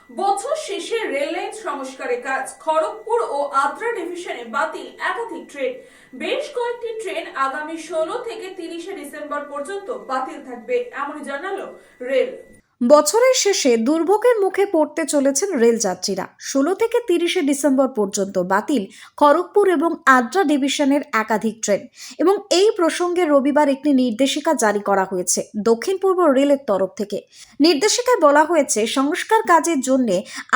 বছর শেষে rail line সংস্কারের কাজ, খড়গপুর ও আদ্রা ডিভিশনে বাতিল একাধিক ট্রেন। বেশ কয়েকটি ট্রেন আগামী 16 থেকে 30 ডিসেম্বর পর্যন্ত বাতিল থাকবে, এমনই জানালো রেল। বছরের শেষে দুর্ভোগের মুখে পড়তে চলেছেন রেল যাত্রীরা। 16 থেকে 30 ডিসেম্বর পর্যন্ত বাতিল খড়গপুর এবং আদ্রা ডিভিশনের একাধিক ট্রেন এবং এই প্রসঙ্গে রবিবার একটি নির্দেশিকা জারি করা হয়েছে দক্ষিণ পূর্ব রেলের তরফ থেকে। নির্দেশিকায় বলা হয়েছে, সংস্কার কাজের জন্য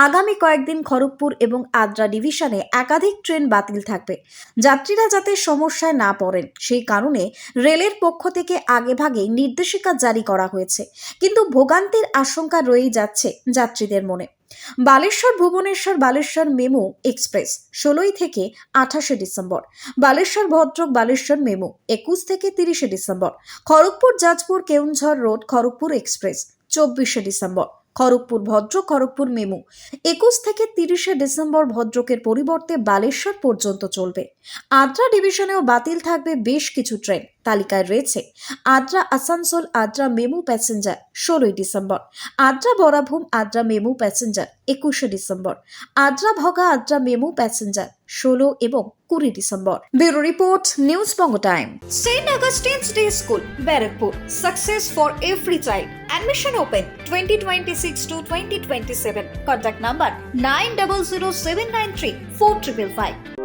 আগামী কয়েকদিন খড়গপুর এবং আদ্রা ডিভিশনে একাধিক ট্রেন বাতিল থাকবে। যাত্রীরা যাতে সমস্যায় না পড়েন সেই কারণে রেলের পক্ষ থেকে আগেভাগেই নির্দেশিকা জারি করা হয়েছে, কিন্তু ভোগান্তির আশঙ্কা রয়েই যাচ্ছে যাত্রীদের মনে। বালেশ্বর ভুবনেশ্বর বালেশ্বর মেমু এক্সপ্রেস 16 থেকে 28 ডিসেম্বর, বালেশ্বর ভদ্রক বালেশ্বর মেমু 21 থেকে 30 December, Kharagpur Jajpur Keonjhar road Kharagpur express 24 December, Kharagpur Bhadrak Kharagpur MEMU 21 থেকে 30 ডিসেম্বর ভদ্রকের পরিবর্তে বালেশ্বর পর্যন্ত চলবে। আদ্রা ডিভিশনেও বাতিল থাকবে বেশ কিছু ট্রেন। তালিকায় রয়েছে Adra Asansol Adra MEMU passenger 16 December, Adra Barabhum Adra MEMU passenger 21 December, Adra Bhaga Adra MEMU passenger 16 এবং 20 December. Bureau report, news Banga time. Saint Augustine's day school, Barrackpore, success for every child. Admission open 2026 to 2027. Contact number 900793 4555.